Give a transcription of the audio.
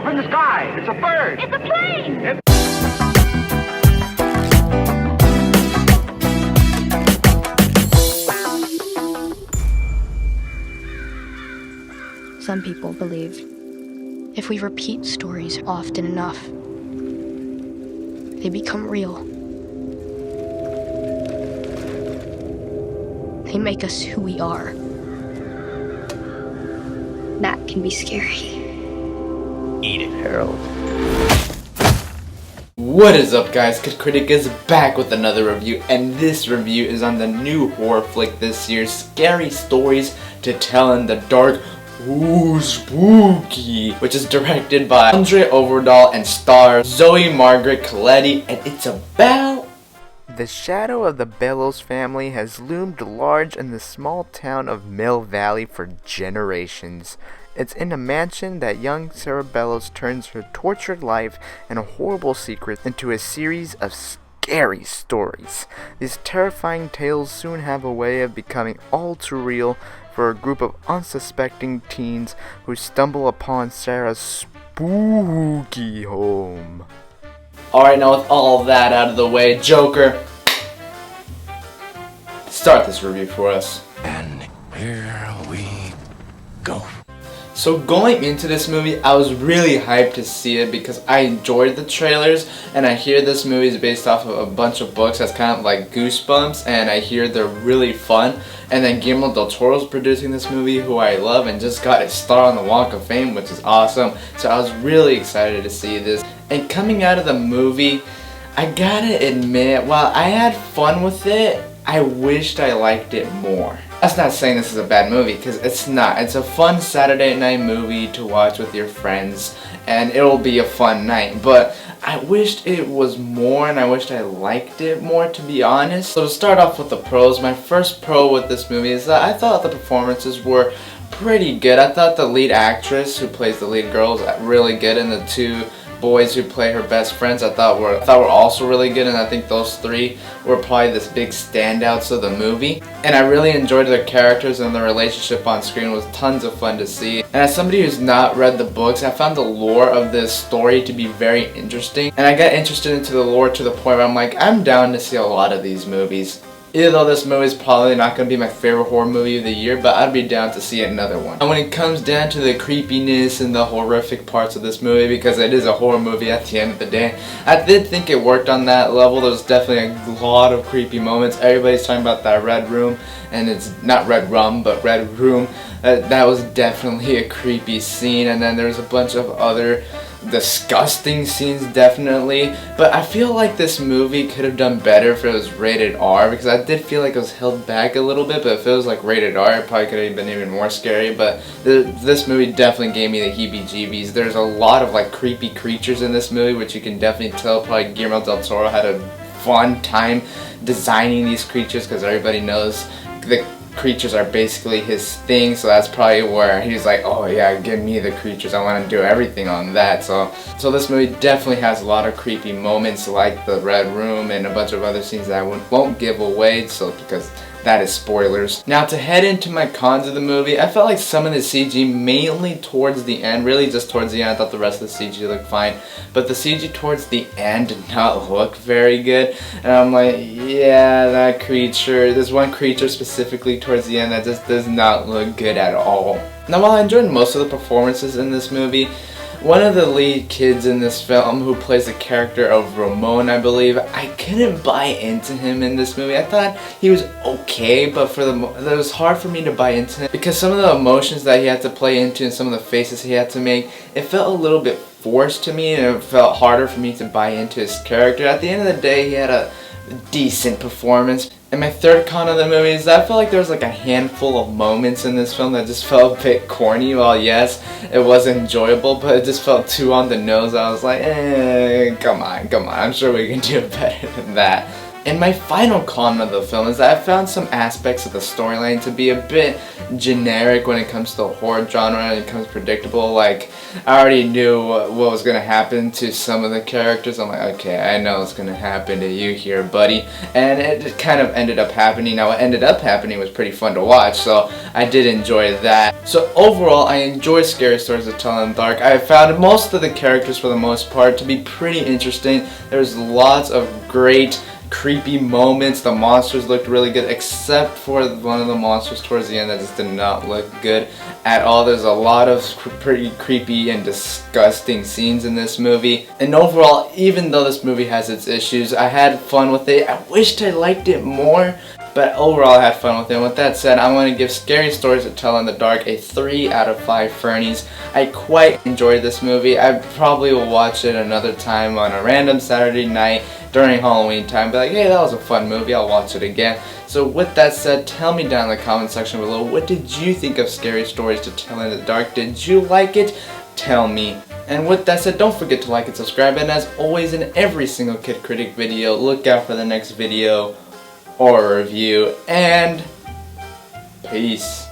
in the sky. It's a bird. It's a plane! Some people believe if we repeat stories often enough, they become real. They make us who we are. That can be scary. Eat it, Harold. What is up, guys? Kid Critic is back with another review, and this review is on the new horror flick this year, Scary Stories to Tell in the Dark. Ooh, spooky, which is directed by Andre Overdahl and stars Zoe Margaret Coletti, and it's about... The shadow of the Bellows family has loomed large in the small town of Mill Valley for generations. It's in a mansion that young Sarah Bellows turns her tortured life and horrible secrets into a series of scary stories. These terrifying tales soon have a way of becoming all too real for a group of unsuspecting teens who stumble upon Sarah's spooky home. Alright, now with all of that out of the way, Joker, start this review for us. And here we go. So going into this movie, I was really hyped to see it because I enjoyed the trailers, and I hear this movie is based off of a bunch of books that's kind of like Goosebumps, and I hear they're really fun. And then Guillermo del Toro's producing this movie, who I love, and just got his star on the Walk of Fame, which is awesome. So I was really excited to see this. And coming out of the movie, I gotta admit, while I had fun with it, I wished I liked it more. That's not saying this is a bad movie, because it's not. It's a fun Saturday night movie to watch with your friends, and it'll be a fun night. But I wished it was more, and I wished I liked it more, to be honest. So to start off with the pros, my first pro with this movie is that I thought the performances were pretty good. I thought the lead actress who plays the lead girl was really good, and the two boys who play her best friends I thought were also really good, and I think those three were probably this big standouts of the movie. And I really enjoyed their characters, and the relationship on screen was tons of fun to see. And as somebody who's not read the books, I found the lore of this story to be very interesting, and I got interested into the lore to the point where I'm like, I'm down to see a lot of these movies. Even though this movie is probably not going to be my favorite horror movie of the year, but I'd be down to see another one. And when it comes down to the creepiness and the horrific parts of this movie, because it is a horror movie at the end of the day, I did think it worked on that level. There's definitely a lot of creepy moments. Everybody's talking about that red room, and it's not red rum, but red room. That was definitely a creepy scene, and then there's a bunch of other disgusting scenes, definitely. But I feel like this movie could have done better if it was rated R, because I did feel like it was held back a little bit. But if it was like rated R, it probably could have been even more scary. But this movie definitely gave me the heebie-jeebies. There's a lot of like creepy creatures in this movie, which you can definitely tell probably Guillermo del Toro had a fun time designing these creatures, because everybody knows the creatures are basically his thing, so that's probably where he's like, oh yeah, give me the creatures, I want to do everything on that. So this movie definitely has a lot of creepy moments, like the red room and a bunch of other scenes that I won't give away, so because that is spoilers. Now to head into my cons of the movie, I felt like some of the CG, mainly towards the end, really just towards the end, I thought the rest of the CG looked fine, but the CG towards the end did not look very good, and I'm like, yeah, that creature, there's one creature specifically towards the end that just does not look good at all. Now while I enjoyed most of the performances in this movie, one of the lead kids in this film, who plays the character of Ramon, I believe, I couldn't buy into him in this movie. I thought he was okay, but it was hard for me to buy into him, because some of the emotions that he had to play into and some of the faces he had to make, it felt a little bit forced to me, and it felt harder for me to buy into his character. At the end of the day, he had a decent performance. And my third con of the movie is that I felt like there was like a handful of moments in this film that just felt a bit corny. Well, yes, it was enjoyable, but it just felt too on the nose. I was like, come on, I'm sure we can do better than that. And my final comment of the film is that I found some aspects of the storyline to be a bit generic when it comes to the horror genre and it becomes predictable. Like, I already knew what was going to happen to some of the characters. I'm like, okay, I know what's going to happen to you here, buddy. And it kind of ended up happening. Now, what ended up happening was pretty fun to watch, so I did enjoy that. So overall, I enjoy Scary Stories to Tell in the Dark. I found most of the characters, for the most part, to be pretty interesting. There's lots of great creepy moments. The monsters looked really good, except for one of the monsters towards the end that just did not look good at all. There's a lot of pretty creepy and disgusting scenes in this movie. And overall, even though this movie has its issues, I had fun with it. I wished I liked it more, but overall I had fun with it. And with that said, I'm going to give Scary Stories to Tell in the Dark a 3 out of 5 Fernies. I quite enjoyed this movie. I probably will watch it another time on a random Saturday night during Halloween time. Be like, hey, that was a fun movie, I'll watch it again. So with that said, tell me down in the comment section below, what did you think of Scary Stories to Tell in the Dark? Did you like it? Tell me. And with that said, don't forget to like and subscribe. And as always, in every single Kid Critic video, look out for the next video or review. And peace.